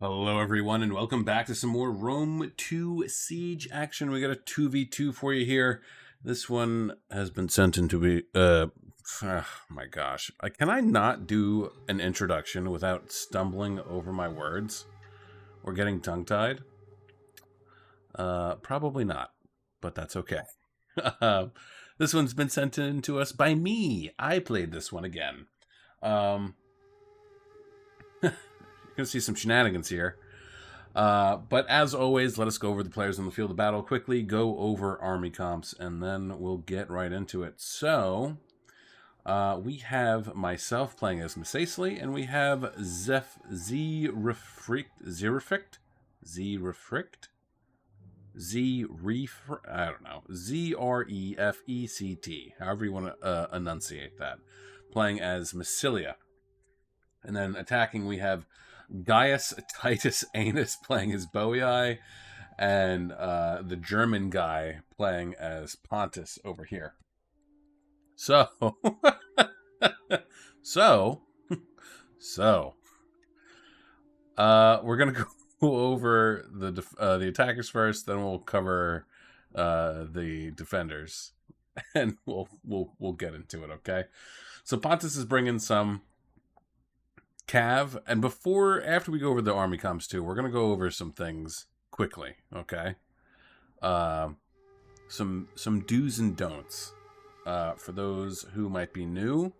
Hello everyone and welcome back to some more Rome 2 Siege action. We got a 2v2 for you here. This one has been sent into me. Oh my gosh. Can I not do an introduction without stumbling over my words or getting tongue-tied? Probably not, but that's okay. This one's been sent in to us by me. I played this one again. You're going to see some shenanigans here. But as always, let us go over the players on the field of battle quickly, go over army comps, and then we'll get right into it. So, we have myself playing as Misacely, and we have Zerefricht, I don't know, Zrefect, however you want to enunciate that, playing as Massilia. And then attacking, we have Gaius Titus Anus playing as Boii, and the German guy playing as Pontus over here. So, we're gonna go over the attackers first, then we'll cover the defenders, and we'll get into it. Okay, so Pontus is bringing some Cav, and after we go over the army comps too, we're gonna go over some things quickly, okay? Some do's and don'ts for those who might be new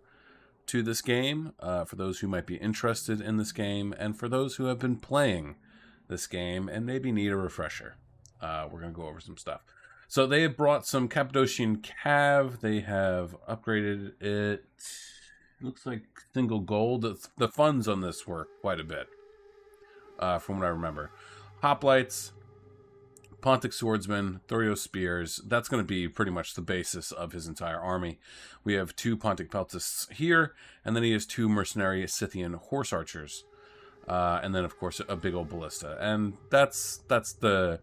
to this game, for those who might be interested in this game, and for those who have been playing this game and maybe need a refresher. We're gonna go over some stuff. So they have brought some Cappadocian Cav. They have upgraded it. Looks like single gold. The funds on this were quite a bit, from what I remember. Hoplites, Pontic Swordsmen, Thurio Spears. That's going to be pretty much the basis of his entire army. We have 2 Pontic Peltists here, and then he has 2 mercenary Scythian Horse Archers. And then, of course, a big old ballista. And that's the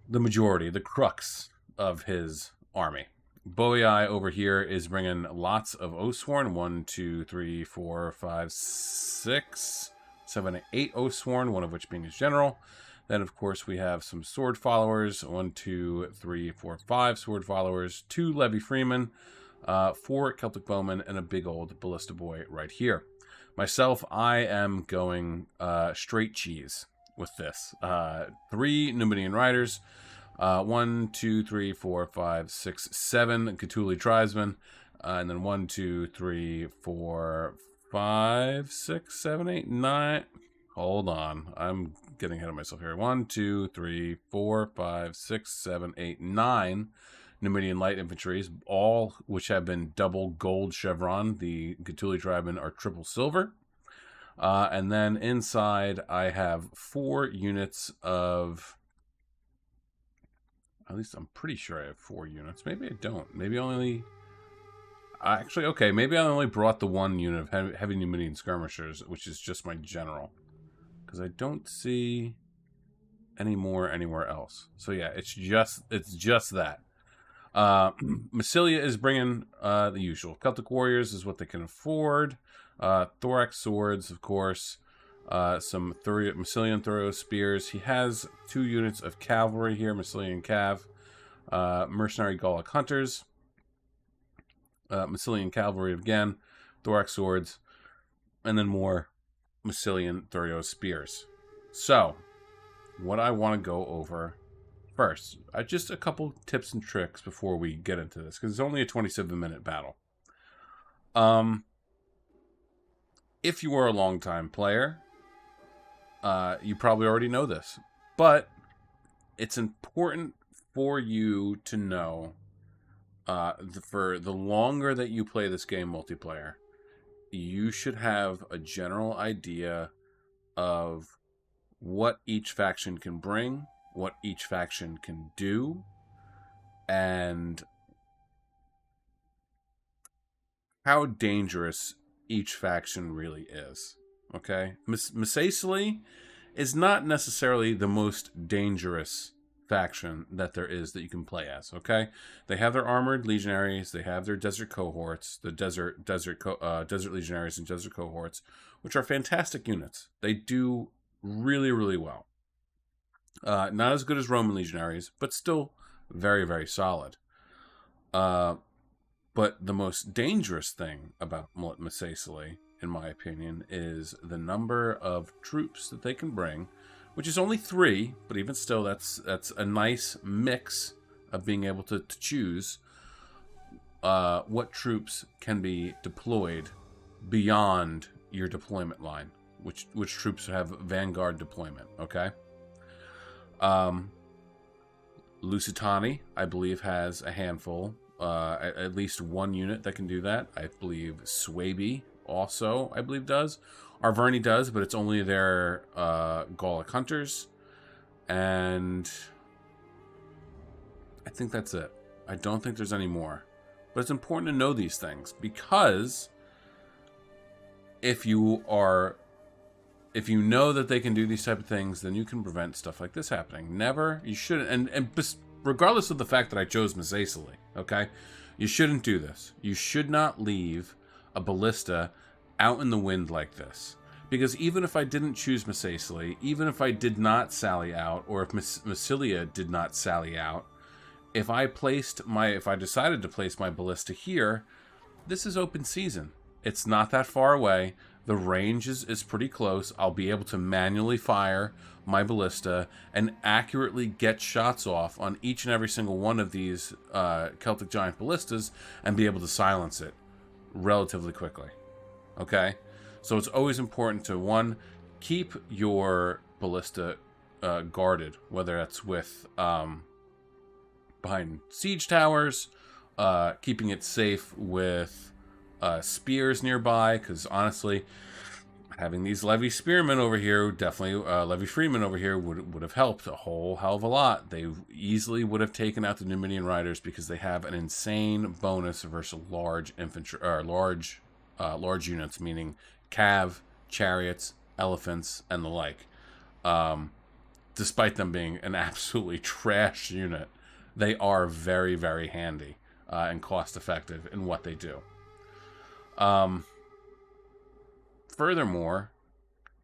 majority, the crux of his army. Boii over here is bringing lots of Oathsworn. 1, 2, 3, 4, 5, 6, 7, 8 Oathsworn, one of which being his general. Then, of course, we have some sword followers. 1, 2, 3, 4, 5 sword followers. 2 Levy Freemen. 4 Celtic Bowmen, and a big old Ballista Boy right here. Myself, I am going straight cheese with this. 3 Numidian Riders. 1, 2, 3, 4, 5, 6, 7 Cthulhu tribesmen, and then 1, 2, 3, 4, 5, 6, 7, 8, 9. Hold on, I'm getting ahead of myself here. 1, 2, 3, 4, 5, 6, 7, 8, 9 Numidian light infantries, all which have been double gold chevron. The Cthulhu tribesmen are triple silver. And then inside, I have 4 units of. At least I'm pretty sure I have 4 units. Maybe I don't. Maybe only. Actually, okay. Maybe I only brought the 1 unit of heavy Numidian skirmishers, which is just my general, because I don't see any more anywhere else. So yeah, it's just that. Massilia is bringing the usual. Celtic warriors is what they can afford. Thorax swords, of course. Some Massilian Thurio spears. He has 2 units of cavalry here, Massilian Cav. Mercenary Gallic hunters. Massilian cavalry again. Thorax swords. And then more Massilian Thurio spears. So, what I want to go over first, just a couple tips and tricks before we get into this, because it's only a 27-minute battle. If you are a long-time player, you probably already know this, but it's important for you to know, for the longer that you play this game multiplayer, you should have a general idea of what each faction can bring, what each faction can do, and how dangerous each faction really is. Okay? Misacely is not necessarily the most dangerous faction that there is that you can play as, okay? They have their armored legionaries, they have their desert cohorts, the desert legionaries and desert cohorts, which are fantastic units. They do really, really well. Not as good as Roman legionaries, but still very, very solid. But the most dangerous thing about Massaicily, in my opinion, is the number of troops that they can bring, which is only 3, but even still, that's a nice mix of being able to choose what troops can be deployed beyond your deployment line, which troops have vanguard deployment. Okay. Lusitani, I believe, has a handful. At least one unit that can do that. I believe Swaby also, I believe, does. Arverni does, but it's only their Gallic hunters. And I think that's it. I don't think there's any more. But it's important to know these things, because if you know that they can do these type of things, then you can prevent stuff like this happening. You shouldn't, and regardless of the fact that I chose Massaicily, okay? You shouldn't do this. You should not leave a ballista out in the wind like this. Because even if I didn't choose Massaicily, even if I did not sally out, or if Massilia did not sally out, if I decided to place my ballista here, this is open season. It's not that far away. The range is pretty close. I'll be able to manually fire my ballista and accurately get shots off on each and every single one of these Celtic Giant ballistas and be able to silence it relatively quickly. Okay? So it's always important to, 1, keep your ballista guarded, whether that's with behind siege towers, keeping it safe with spears nearby, because honestly, having these Levy Spearmen over here, definitely Levy Freeman over here, would have helped a whole hell of a lot. They easily would have taken out the Numidian Riders, because they have an insane bonus versus large infantry, or large units, meaning cav, chariots, elephants, and the like. Despite them being an absolutely trash unit, they are very, very handy and cost effective in what they do. Furthermore,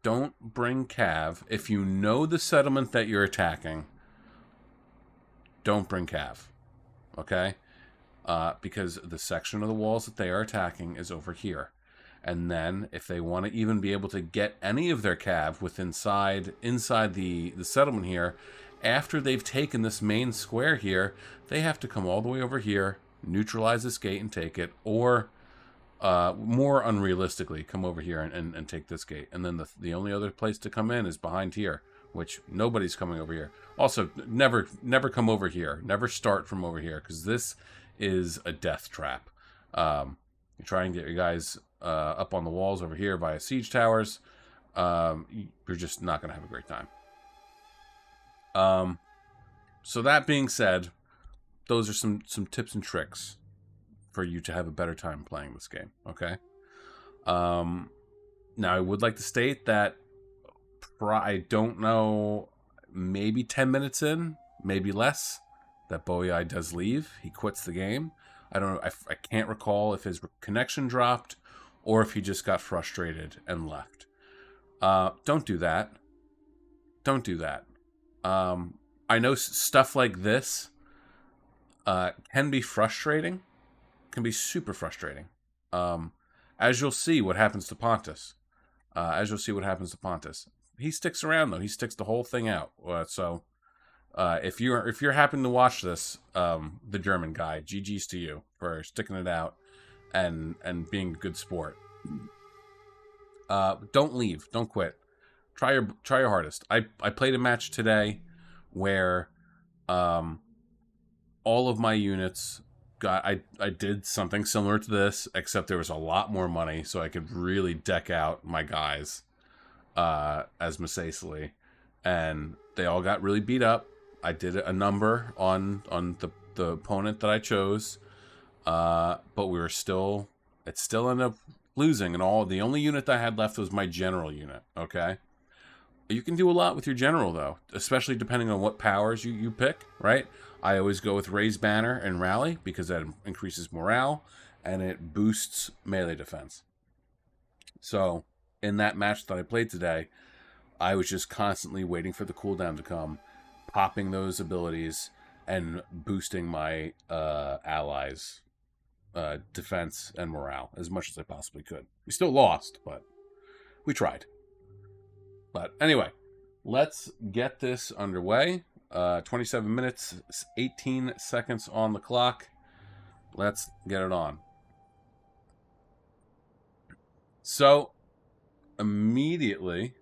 don't bring cav. If you know the settlement that you're attacking, don't bring cav. Okay? Because the section of the walls that they are attacking is over here. And then, if they want to even be able to get any of their cav inside the settlement here, after they've taken this main square here, they have to come all the way over here, neutralize this gate and take it, or more unrealistically, come over here and take this gate. And then the only other place to come in is behind here, which nobody's coming over here. Also, never come over here. Never start from over here, because this is a death trap. You try and get your guys up on the walls over here via siege towers. You're just not going to have a great time. So that being said, those are some tips and tricks for you to have a better time playing this game. Okay. Now I would like to state that I don't know, maybe 10 minutes in, maybe less, that Boei does leave. He quits the game. I don't know. I can't recall if his connection dropped or if he just got frustrated and left. Don't do that. Don't do that. I know stuff like this can be frustrating. Can be super frustrating. As you'll see what happens to Pontus. He sticks around, though. He sticks the whole thing out. So if you're happening to watch this, the German guy, GG's to you for sticking it out and being a good sport. Don't leave. Don't quit. Try your hardest. I played a match today where all of my units I did something similar to this, except there was a lot more money, so I could really deck out my guys as Massaicily, and they all got really beat up. I did a number on the opponent that I chose, but it still ended up losing, and the only unit that I had left was my general unit. Okay. You can do a lot with your general, though, especially depending on what powers you pick, right? I always go with Raise Banner and Rally because that increases morale and it boosts melee defense. So, in that match that I played today, I was just constantly waiting for the cooldown to come, popping those abilities, and boosting my allies' defense and morale as much as I possibly could. We still lost, but we tried. But anyway, let's get this underway. 27 minutes, 18 seconds on the clock. Let's get it on. So, immediately,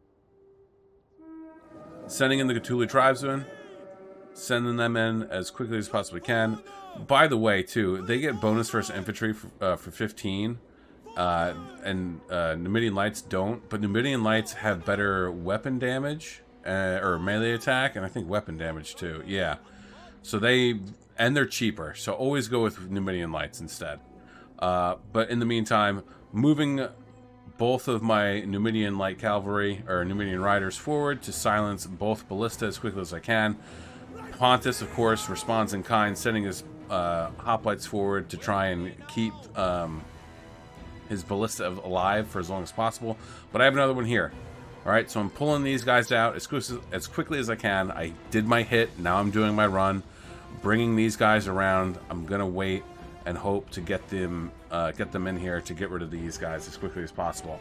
sending in the Cthulhu tribesmen, sending them in as quickly as possibly can. By the way, too, they get bonus versus infantry for 15, and Numidian Lights don't, but Numidian Lights have better weapon damage, or melee attack, and I think weapon damage, too. Yeah. So they're cheaper, so always go with Numidian Lights instead. But in the meantime, moving both of my Numidian Light Cavalry, or Numidian Riders, forward to silence both ballista as quickly as I can. Pontus, of course, responds in kind, sending his hoplites forward to try and keep his ballista alive for as long as possible. But I have another one here. Alright, so I'm pulling these guys out as quickly as I can. I did my hit, now I'm doing my run. Bringing these guys around. I'm going to wait and hope to get them in here to get rid of these guys as quickly as possible.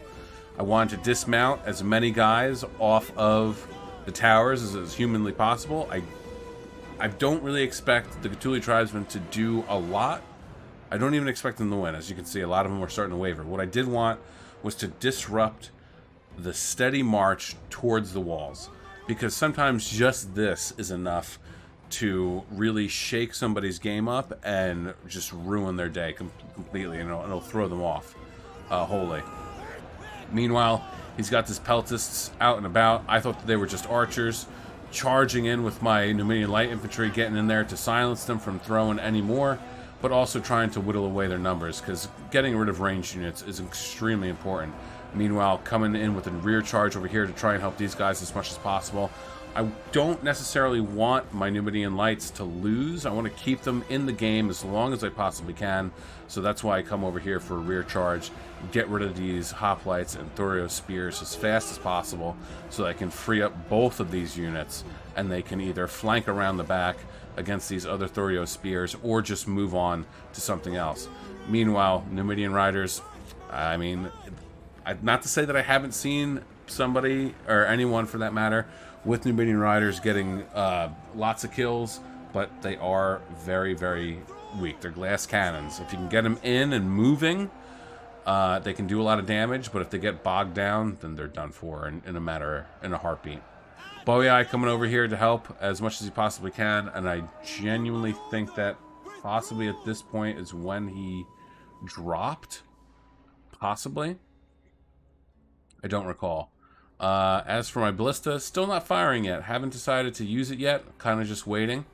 I wanted to dismount as many guys off of the towers as humanly possible. I don't really expect the Cthulhu tribesmen to do a lot. I don't even expect them to win. As you can see, a lot of them are starting to waver. What I did want was to disrupt the steady march towards the walls, because sometimes just this is enough to really shake somebody's game up and just ruin their day completely, and it'll throw them off wholly. Meanwhile, he's got his peltists out and about. I thought that they were just archers, charging in with my Numidian Light Infantry, getting in there to silence them from throwing any more, but also trying to whittle away their numbers, because getting rid of ranged units is extremely important. Meanwhile, coming in with a rear charge over here to try and help these guys as much as possible. I don't necessarily want my Numidian Lights to lose. I want to keep them in the game as long as I possibly can. So that's why I come over here for a rear charge, get rid of these hoplites and Thorio spears as fast as possible, so that I can free up both of these units, and they can either flank around the back against these other Thorio spears, or just move on to something else. Meanwhile, Numidian Riders, I mean, not to say that I haven't seen somebody, or anyone for that matter, with Numidian Riders getting lots of kills, but they are very, very weak. They're glass cannons. If you can get them in and moving, they can do a lot of damage, but if they get bogged down, then they're done for in a heartbeat. Boei coming over here to help as much as he possibly can, and I genuinely think that possibly at this point is when he dropped. Possibly. I don't recall. As for my ballista, still not firing yet. Haven't decided to use it yet. Kind of just waiting.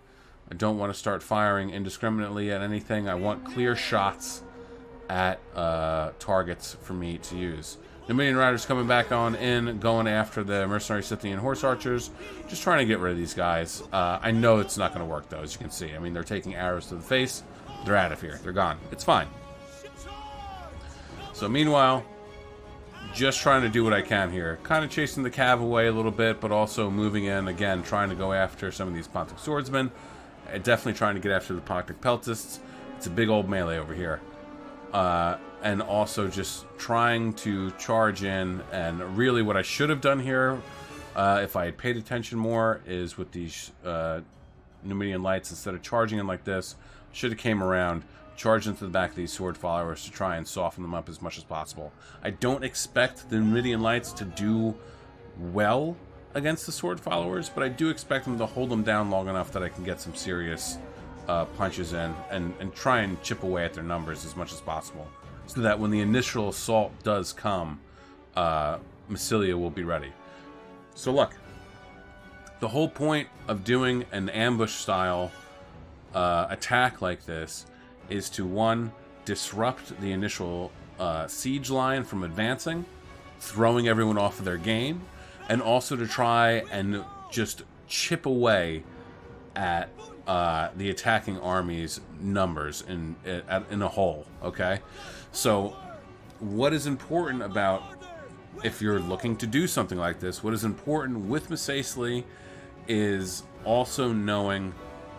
I don't want to start firing indiscriminately at anything. I want clear shots at targets for me to use. Numidian Riders coming back on in, going after the mercenary Scythian horse archers. Just trying to get rid of these guys. I know it's not going to work, though, as you can see. I mean, they're taking arrows to the face. They're out of here. They're gone. It's fine. So meanwhile, just trying to do what I can here. Kind of chasing the cav away a little bit, but also moving in, again, trying to go after some of these Pontic swordsmen. Definitely trying to get after the Pontic peltists. It's a big old melee over here. And also just trying to charge in, and really what I should have done here, if I had paid attention more, is with these Numidian Lights, instead of charging in like this, should have came around, charged into the back of these sword followers to try and soften them up as much as possible. I don't expect the Numidian Lights to do well against the sword followers, but I do expect them to hold them down long enough that I can get some serious punches in and try and chip away at their numbers as much as possible, so that when the initial assault does come, Massilia will be ready. So look, the whole point of doing an ambush style attack like this is to, one, disrupt the initial siege line from advancing, throwing everyone off of their game, and also to try and just chip away at the attacking army's numbers in a whole, okay? So what is important about if you're looking to do something like this, what is important with Misacely is also knowing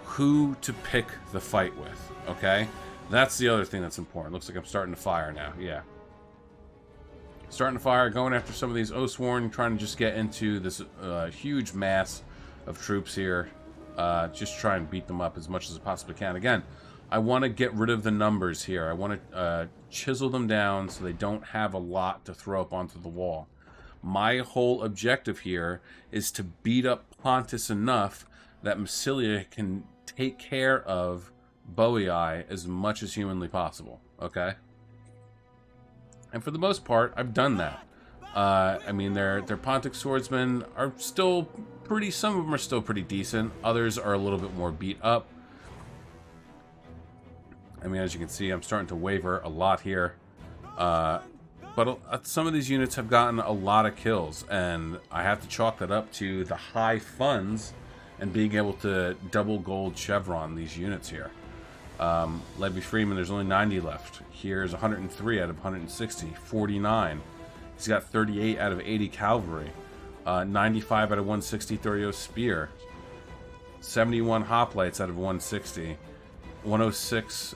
who to pick the fight with, okay? That's the other thing that's important. Looks like I'm starting to fire now, yeah. Starting to fire, going after some of these Oathsworn, trying to just get into this huge mass of troops here. Just try and beat them up as much as I possibly can. Again, I want to get rid of the numbers here. I want to chisel them down so they don't have a lot to throw up onto the wall. My whole objective here is to beat up Pontus enough that Massilia can take care of Boii as much as humanly possible, okay? And for the most part, I've done that. I mean, their Pontic swordsmen are still pretty, some of them are still pretty decent. Others are a little bit more beat up. I mean, as you can see, I'm starting to waver a lot here. But some of these units have gotten a lot of kills, and I have to chalk that up to the high funds and being able to double gold chevron these units here. Levy Freeman, there's only 90 left. Here's 103 out of 160, 49. He's got 38 out of 80 cavalry, 95 out of 160 Thorio spear, 71 hoplites out of 160, 106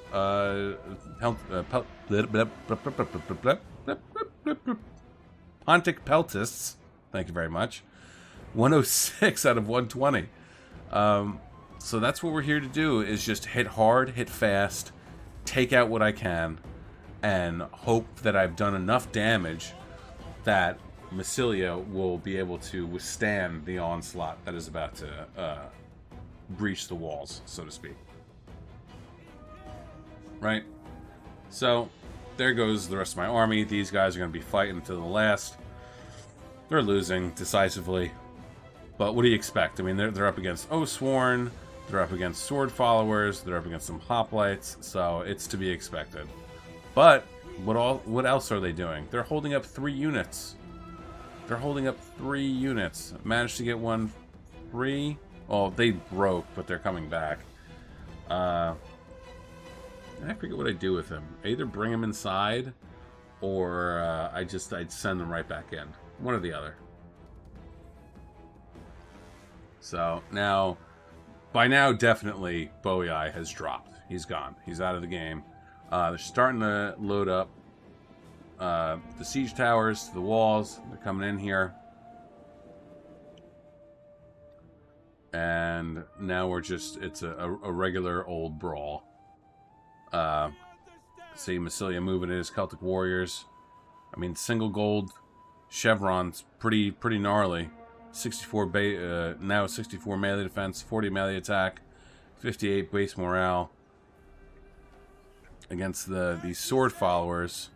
Pontic peltists. Thank you very much. 106 out of 120. So that's what we're here to do, is just hit hard, hit fast, take out what I can, and hope that I've done enough damage that Massilia will be able to withstand the onslaught that is about to breach the walls, so to speak. Right? So, there goes the rest of my army. These guys are going to be fighting to the last. They're losing decisively. But what do you expect? I mean, they're up against Oathsworn, they're up against Sword Followers, they're up against some Hoplites, so it's to be expected. But what else are they doing? They're holding up 3 units. They're holding up 3 units. Managed to get one free. Well, they broke, but they're coming back. I forget what I do with him. I either bring him inside, or I'd send them right back in. One or the other. So now, by now, definitely Boii has dropped. He's gone. He's out of the game. They're starting to load up the siege towers to the walls. They're coming in here. And now we're just, it's a regular old brawl. See Massilia moving in his Celtic warriors. I mean, single gold chevrons, pretty gnarly. 64 now 64 melee defense, 40 melee attack, 58 base morale against these sword followers.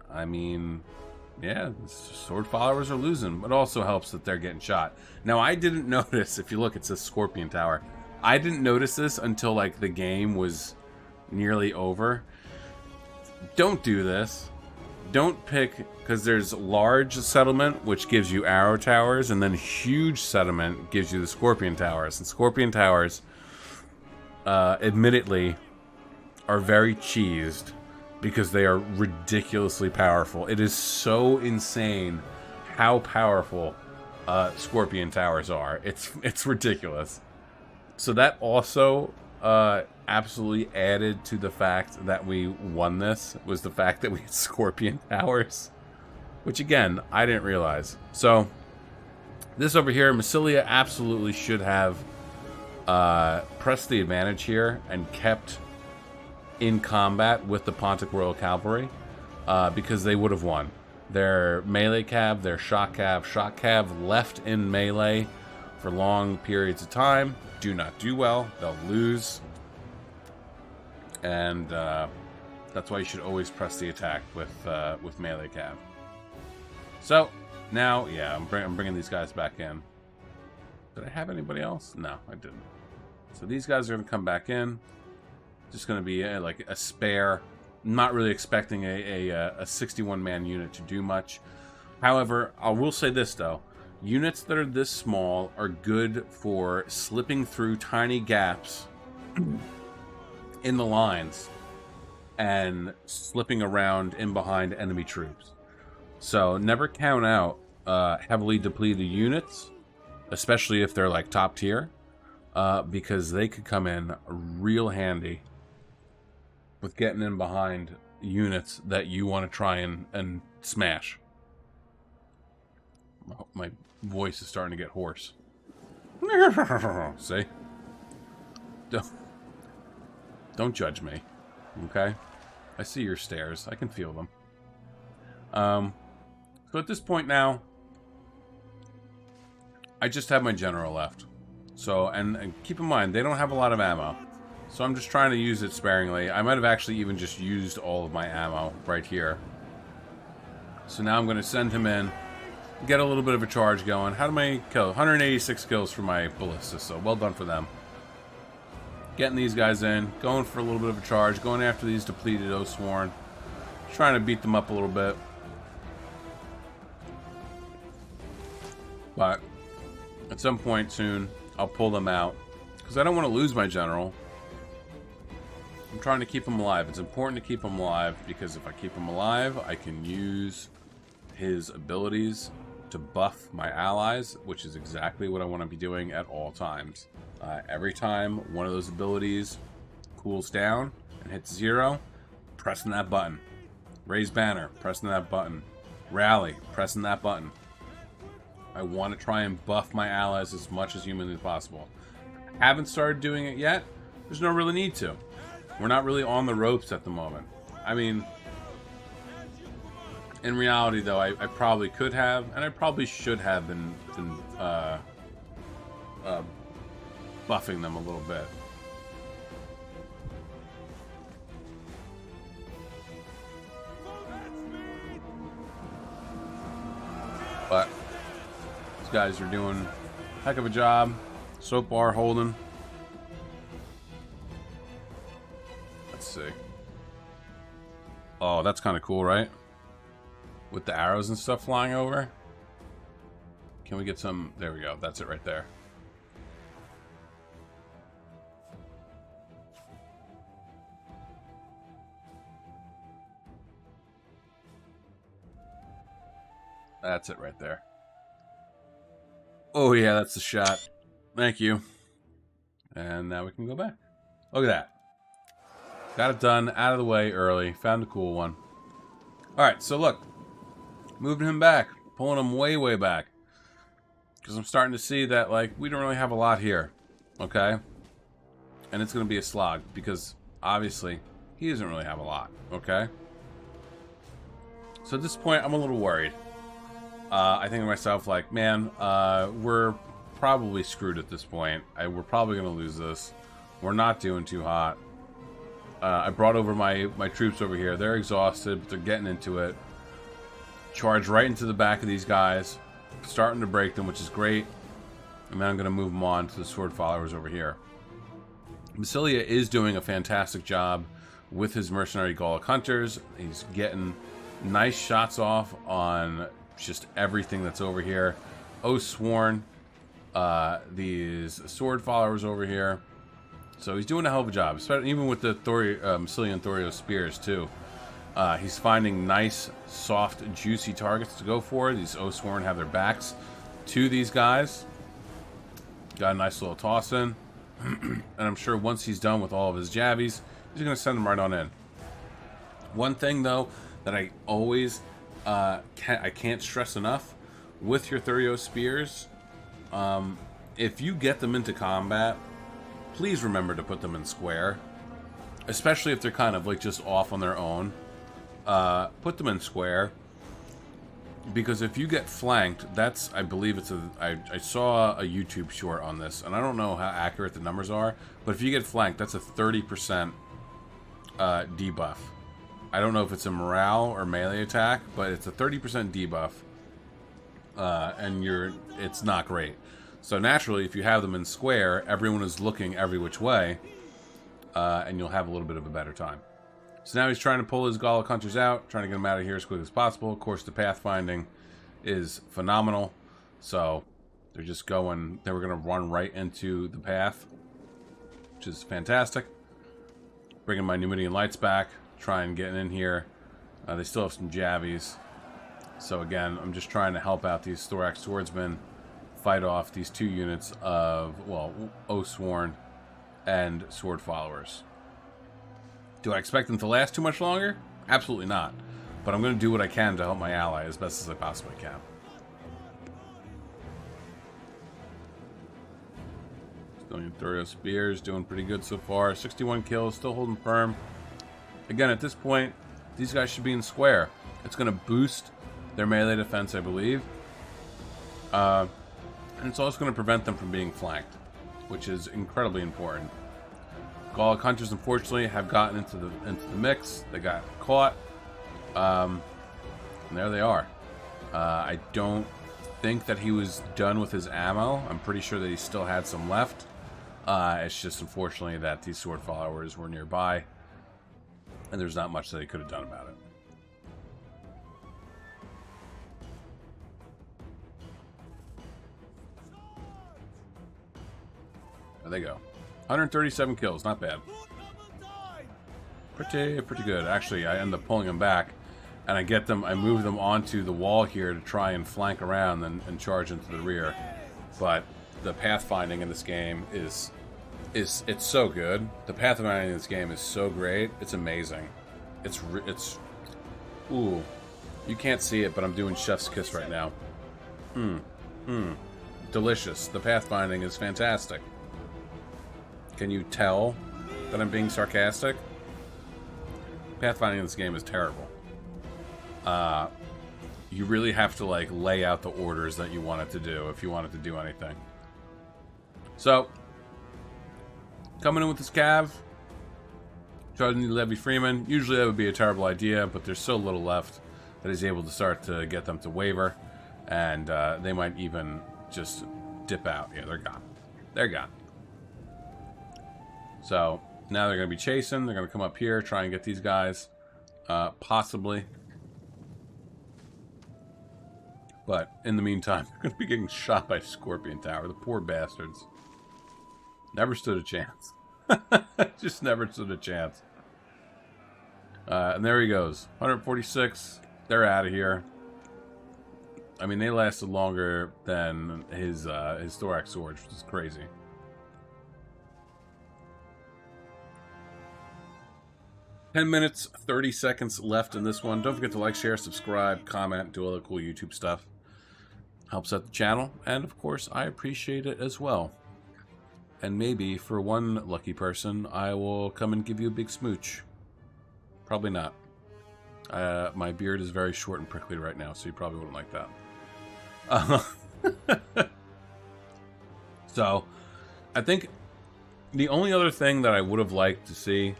I mean, yeah, the sword followers are losing, but it also helps that they're getting shot. Now, I didn't notice, if you look, it says Scorpion Tower. I didn't notice this until, like, the game was nearly over. Don't do this. Don't pick, because there's large settlement, which gives you arrow towers, and then huge settlement gives you the Scorpion Towers. And Scorpion Towers, admittedly, are very cheesed because they are ridiculously powerful. It is so insane how powerful Scorpion Towers are. It's ridiculous. So that also absolutely added to the fact that we won this, was the fact that we had Scorpion Towers, which again, I didn't realize. So this over here, Massilia absolutely should have pressed the advantage here and kept in combat with the Pontic Royal Cavalry, because they would have won. Their melee cav, their shock cav left in melee for long periods of time do not do well. They'll lose. And that's why you should always press the attack with melee cav. So now, yeah, I'm bringing these guys back in. Did I have anybody else? No, I didn't. So these guys are going to come back in. Just going to be like a spare. I'm not really expecting a 61-man unit to do much. However, I will say this though. Units that are this small are good for slipping through tiny gaps in the lines and slipping around in behind enemy troops. So never count out heavily depleted units, especially if they're like top tier, because they could come in real handy with getting in behind units that you want to try and smash. Oh, my voice is starting to get hoarse. See? Don't judge me, okay? I see your stares. I can feel them. So at this point now, I just have my general left. So, and keep in mind, they don't have a lot of ammo. So I'm just trying to use it sparingly. I might have actually even just used all of my ammo right here. So now I'm going to send him in, get a little bit of a charge going. How do I kill? 186 kills for my ballista, so well done for them. Getting these guys in, going for a little bit of a charge, going after these depleted Oathsworn, trying to beat them up a little bit. But at some point soon, I'll pull them out because I don't want to lose my general. I'm trying to keep him alive. It's important to keep him alive because if I keep him alive, I can use his abilities to buff my allies, which is exactly what I want to be doing at all times. Every time one of those abilities cools down and hits 0, pressing that button. Raise banner, pressing that button. Rally, pressing that button. I want to try and buff my allies as much as humanly possible. Haven't started doing it yet. There's no really need to. We're not really on the ropes at the moment. I mean, in reality, though, I probably could have, and I probably should have been buffing them a little bit. But these guys are doing a heck of a job so far holding. Let's see. Oh, that's kind of cool, right? With the arrows and stuff flying over. Can we get some? There we go. That's it right there. That's it right there. Oh, yeah, that's the shot. Thank you. And now we can go back. Look at that. Got it done, out of the way early. Found a cool one. Alright, so look. Moving him back. Pulling him way, way back. Because I'm starting to see that, like, we don't really have a lot here. Okay? And it's going to be a slog. Because, obviously, he doesn't really have a lot. Okay? So at this point, I'm a little worried. I think to myself, like, man, we're probably screwed at this point. We're probably going to lose this. We're not doing too hot. I brought over my troops over here. They're exhausted, but they're getting into it. Charge right into the back of these guys. Starting to break them, which is great. And then I'm going to move them on to the sword followers over here. Basilia is doing a fantastic job with his mercenary Gallic hunters. He's getting nice shots off on just everything that's over here. Oathsworn, these sword followers over here. So he's doing a hell of a job, even with the Massilian Thorio spears too. He's finding nice, soft, juicy targets to go for. These Oathsworn have their backs to these guys. Got a nice little toss in. And I'm sure once he's done with all of his jabbies, he's going to send them right on in. One thing, though, that I always can't stress enough with your Thorio spears, if you get them into combat, please remember to put them in square, especially if they're kind of like just off on their own. Put them in square, because if you get flanked, I believe it's I saw a YouTube short on this, and I don't know how accurate the numbers are, but if you get flanked, that's a 30% debuff. I don't know if it's a morale or melee attack, but it's a 30% debuff, and it's not great. So naturally, if you have them in square, everyone is looking every which way, and you'll have a little bit of a better time. So now he's trying to pull his Gallic hunters out, trying to get them out of here as quick as possible. Of course, the pathfinding is phenomenal. So they're just going, they were going to run right into the path, which is fantastic. Bringing my Numidian lights back, try and get in here. They still have some javies. So again, I'm just trying to help out these thorax swordsmen fight off these 2 units of, well, Oathsworn and sword followers. Do I expect them to last too much longer? Absolutely not. But I'm going to do what I can to help my ally as best as I possibly can. Stonian Thurio Spears doing pretty good so far. 61 kills, still holding firm. Again, at this point, these guys should be in square. It's going to boost their melee defense, I believe. And it's also going to prevent them from being flanked, which is incredibly important. Gallic Hunters, unfortunately, have gotten into the mix. They got caught. And there they are. I don't think that he was done with his ammo. I'm pretty sure that he still had some left. It's just unfortunately that these sword followers were nearby, and there's not much that he could have done about it. There they go. 137 kills, not bad. Pretty good. Actually, I end up pulling them back, and I move them onto the wall here to try and flank around and charge into the rear. But the pathfinding in this game it's so good. The pathfinding in this game is so great. It's amazing. Ooh, you can't see it, but I'm doing chef's kiss right now. Delicious. The pathfinding is fantastic. Can you tell that I'm being sarcastic? Pathfinding in this game is terrible. You really have to like lay out the orders that you want it to do if you want it to do anything. So, coming in with this cav, charging the Levy Freeman. Usually that would be a terrible idea, but there's so little left that he's able to start to get them to waver, and they might even just dip out. Yeah, they're gone. They're gone. So now they're going to be chasing. They're going to come up here, try and get these guys, possibly. But in the meantime, they're going to be getting shot by Scorpion Tower. The poor bastards. Never stood a chance. Just never stood a chance. And there he goes. 146. They're out of here. I mean, they lasted longer than his thorax sword, which is crazy. $10 minutes, 30 seconds left in this one. Don't forget to like, share, subscribe, comment, do all the cool YouTube stuff. Helps out the channel, and of course, I appreciate it as well. And maybe, for one lucky person, I will come and give you a big smooch. Probably not. My beard is very short and prickly right now, so you probably wouldn't like that. So, I think the only other thing that I would have liked to see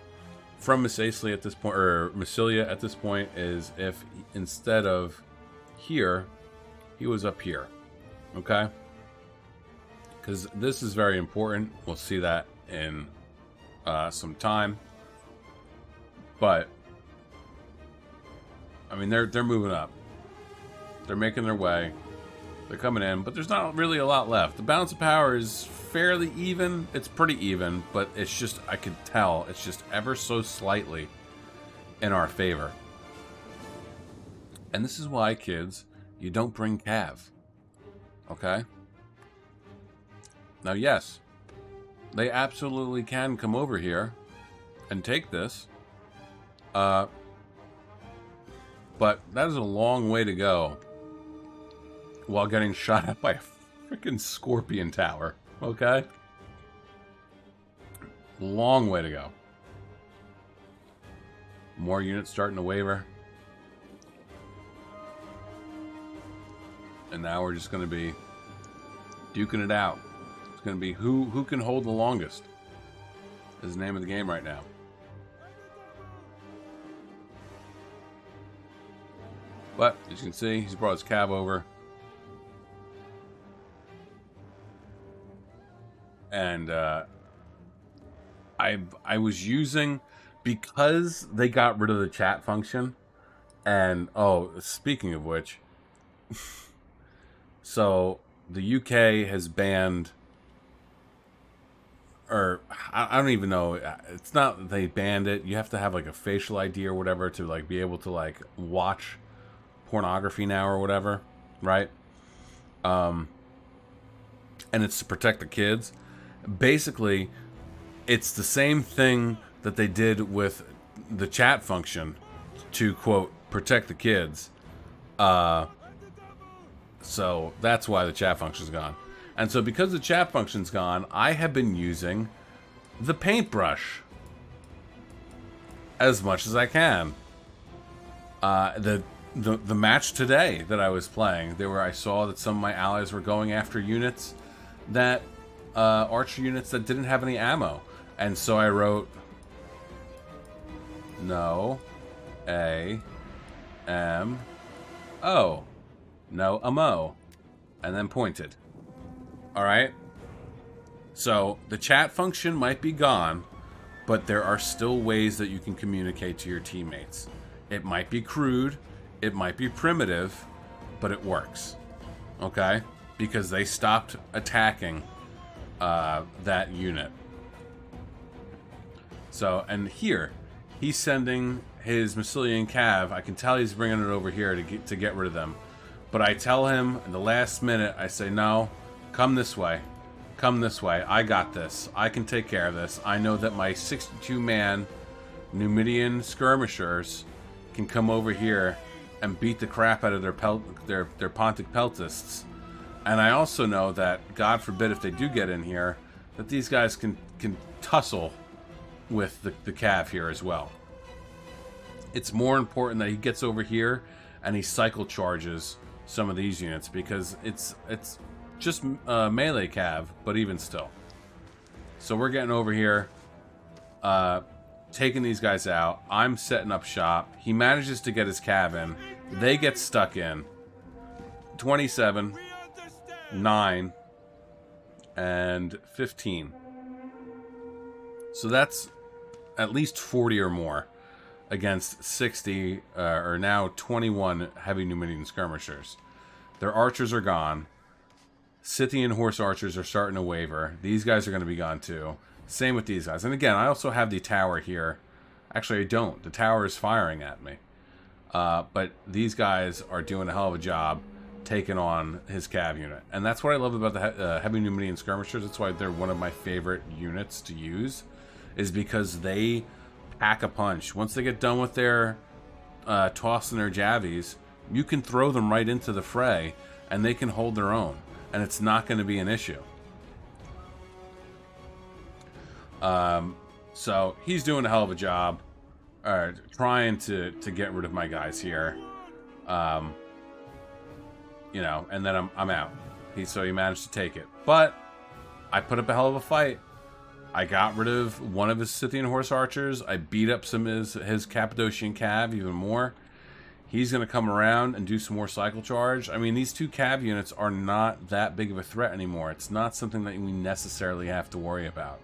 from Miss Aisley at this point, or Massilia at this point, is if instead of here, he was up here. Okay? Because this is very important. We'll see that in some time. But I mean, they're moving up. They're making their way. They're coming in, but there's not really a lot left. The balance of power is fairly even. It's pretty even, but it's just, I could tell, it's just ever so slightly in our favor. And this is why, kids, you don't bring Cav. Okay? Now, yes, they absolutely can come over here and take this. But that is a long way to go while getting shot at by a freaking Scorpion Tower. Okay? Long way to go. More units starting to waver. And now we're just going to be duking it out. It's going to be who can hold the longest. Is the name of the game right now. But, as you can see, he's brought his cav over. And I was using, because they got rid of the chat function, and oh, speaking of which, so the UK has banned, or I don't even know. It's not that they banned it. You have to have like a facial ID or whatever to like be able to like watch pornography now or whatever, right? And it's to protect the kids. Basically, it's the same thing that they did with the chat function to, quote, protect the kids. So that's why the chat function's gone. And so because the chat function's gone, I have been using the paintbrush as much as I can. The match today that I was playing, I saw that some of my allies were going after units that archer units that didn't have any ammo, and so I wrote no A-M-O, no ammo, and then pointed. All right. So the chat function might be gone, but there are still ways that you can communicate to your teammates. It might be crude, it might be primitive, but it works. Okay? Because they stopped attacking that unit. So, and here, he's sending his Massilian Cav. I can tell he's bringing it over here to get rid of them. But I tell him in the last minute, I say, no, come this way. Come this way. I got this. I can take care of this. I know that my 62-man Numidian skirmishers can come over here and beat the crap out of their Pontic Peltists. And I also know that, God forbid if they do get in here, that these guys can tussle with the Cav here as well. It's more important that he gets over here and he cycle charges some of these units, because it's just melee Cav, but even still. So we're getting over here, taking these guys out. I'm setting up shop. He manages to get his Cav in. They get stuck in. 27, 9, and 15. So that's at least 40 or more against 60, or now 21 heavy Numidian skirmishers. Their archers are gone. Scythian horse archers are starting to waver. These guys are going to be gone too. Same with these guys. And again, I also have the tower here. Actually, I don't. The tower is firing at me. But these guys are doing a hell of a job taking on his Cav unit. And that's what I love about the heavy Numidian skirmishers. That's why they're one of my favorite units to use, is because they pack a punch. Once they get done with their tossing their javies, you can throw them right into the fray and they can hold their own, and it's not going to be an issue. So he's doing a hell of a job trying to get rid of my guys here. You know, and then I'm out. So he managed to take it. But I put up a hell of a fight. I got rid of one of his Scythian horse archers. I beat up some of his Cappadocian Cav even more. He's going to come around and do some more cycle charge. I mean, these two Cav units are not that big of a threat anymore. It's not something that we necessarily have to worry about.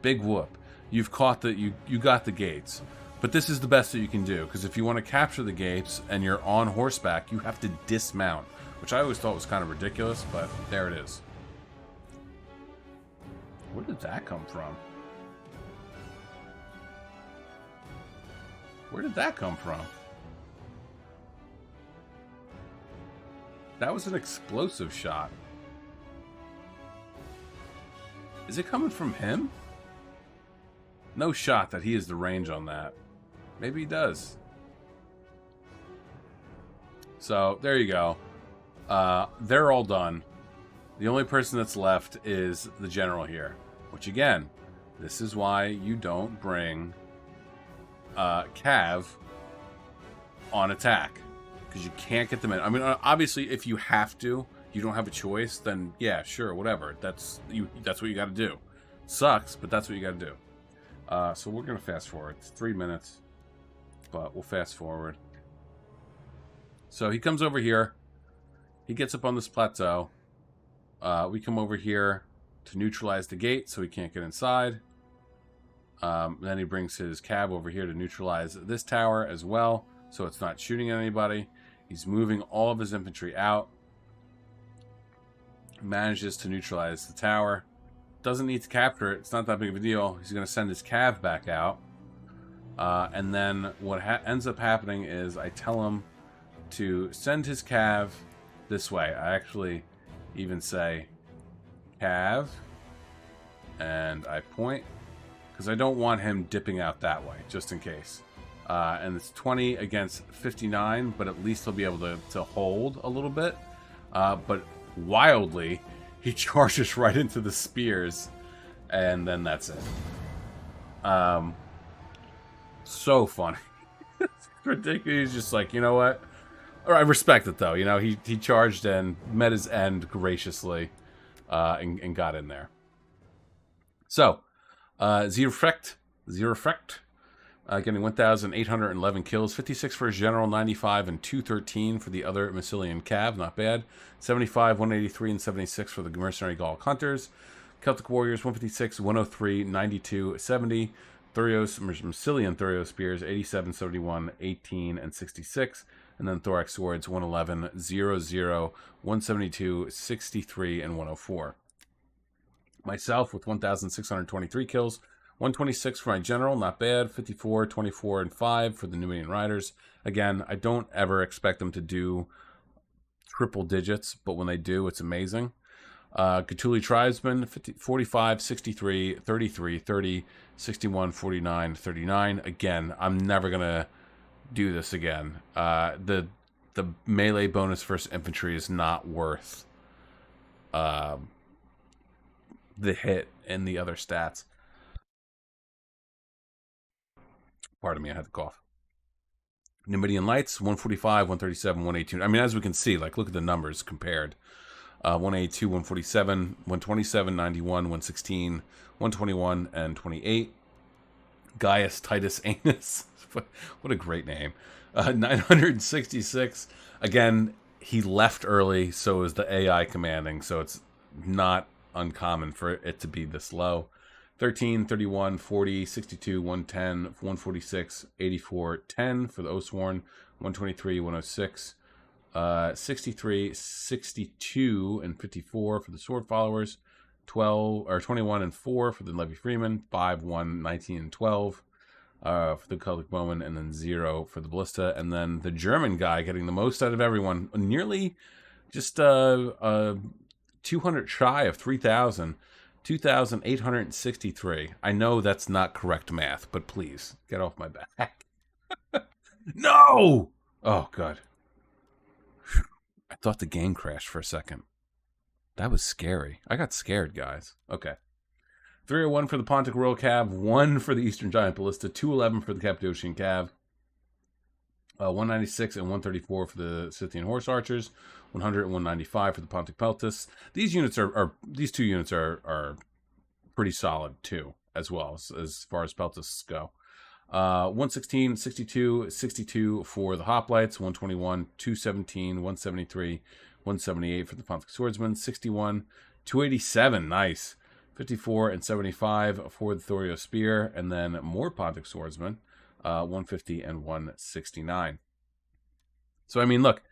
Big whoop. You've caught you got the gates. But this is the best that you can do, because if you want to capture the gates and you're on horseback, you have to dismount, which I always thought was kind of ridiculous, but there it is. Where did that come from? Where did that come from? That was an explosive shot. Is it coming from him? No shot that he has the range on that. Maybe he does. So, there you go. They're all done. The only person that's left is the general here. Which, again, this is why you don't bring Cav on attack. Because you can't get them in. I mean, obviously, if you have to, you don't have a choice, then yeah, sure, whatever. That's what you got to do. Sucks, but that's what you got to do. So we're going to fast forward. It's 3 minutes, but we'll fast forward. So he comes over here. He gets up on this plateau. We come over here to neutralize the gate so he can't get inside. Then he brings his Cav over here to neutralize this tower as well, so it's not shooting at anybody. He's moving all of his infantry out. Manages to neutralize the tower. doesn't need to capture it. It's not that big of a deal. He's going to send his cav back out. And then what ends up happening is I tell him to send his cav this way. I actually even say cav, and I point, because I don't want him dipping out that way, just in case. And it's 20 against 59, but at least he'll be able to hold a little bit. But wildly, he charges right into the spears, and then that's it. So funny. It's ridiculous. He's just like, you know what? Or I respect it, though. You know, he charged and met his end graciously, and got in there. So, Zero Effect, getting 1,811 kills, 56 for his general, 95 and 213 for the other Massilian Cav, not bad. 75, 183, and 76 for the Mercenary Gallic Hunters. Celtic Warriors, 156, 103, 92, 70. Thurios, Massilian Thurio Spears, 87, 71, 18, and 66. And then Thorax Swords, 111, 00, 172, 63, and 104. Myself with 1,623 kills, 126 for my general, not bad. 54, 24, and 5 for the Numidian Riders. Again, I don't ever expect them to do triple digits, but when they do, it's amazing. Cthulhu Tribesmen, 45, 63, 33, 30, 61, 49, 39. Again, I'm never going to do this again. The melee bonus versus infantry is not worth the hit and the other stats. Pardon me, I had to cough. Numidian Lights, 145, 137, 182. I mean, as we can see, like, look at the numbers compared. 182, 147, 127, 91, 116, 121, and 28. Gaius Titus Anus. What a great name. 966. Again, he left early, so is the AI commanding, so it's not uncommon for it to be this low. 13, 31, 40, 62, 110, 146, 84, 10 for the Oathsworn. 123, 106. 63, 62, and 54 for the Sword Followers, 21 and 4 for the Levy Freeman, 5, 1, 19, and 12 for the Celtic Bowman, and then 0 for the Ballista. And then the German guy getting the most out of everyone, nearly just 200 shy of 3,000, 2,863. I know that's not correct math, but please get off my back. No! Oh, God. I thought the game crashed for a second. That was scary. I got scared, guys. Okay. 301 for the Pontic Royal Cav, 1 for the Eastern Giant Ballista, 211 for the Cappadocian Cav, 196 and 134 for the Scythian Horse Archers, 100 and 195 for the Pontic Peltis. These two units are pretty solid too, as well as far as Peltis go. 116, 62, 62 for the Hoplites, 121, 217, 173, 178 for the Pontic Swordsmen, 61, 287, nice, 54 and 75 for the Thorio Spear, and then more Pontic Swordsmen, 150 and 169. So, I mean, look,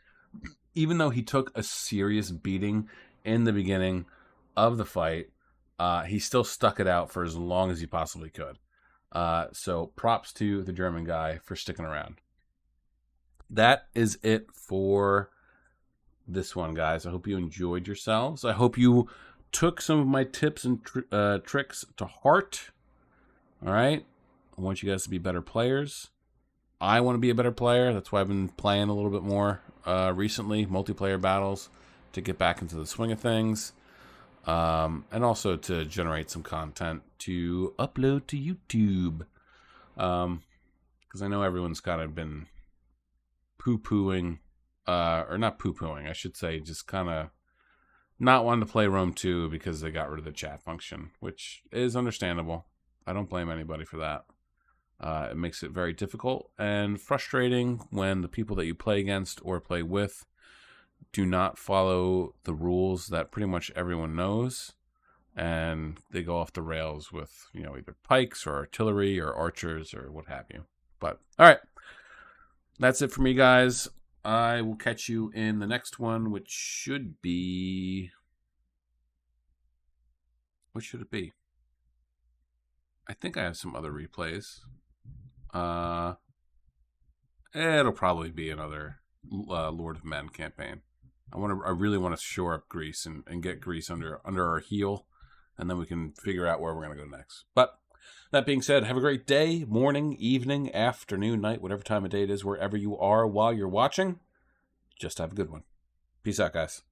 even though he took a serious beating in the beginning of the fight, he still stuck it out for as long as he possibly could. So props to the German guy for sticking around. That is it for this one, guys. I hope you enjoyed yourselves. I hope you took some of my tips and tricks to heart. All right. I want you guys to be better players. I want to be a better player. That's why I've been playing a little bit more recently, multiplayer battles, to get back into the swing of things. And also to generate some content to upload to YouTube. Because I know everyone's kind of been poo-pooing, or not poo-pooing, I should say, just kind of not wanting to play Rome 2 because they got rid of the chat function, which is understandable. I don't blame anybody for that. It makes it very difficult and frustrating when the people that you play against or play with do not follow the rules that pretty much everyone knows, and they go off the rails with, you know, either pikes or artillery or archers or what have you. But all right, that's it for me, guys. I will catch you in the next one, which should be What should it be? I think I have some other replays. It'll probably be another Lord of Men campaign. I really want to shore up Greece and get Greece under our heel, and then we can figure out where we're going to go next. But that being said, have a great day, morning, evening, afternoon, night, whatever time of day it is, wherever you are while you're watching. Just have a good one. Peace out, guys.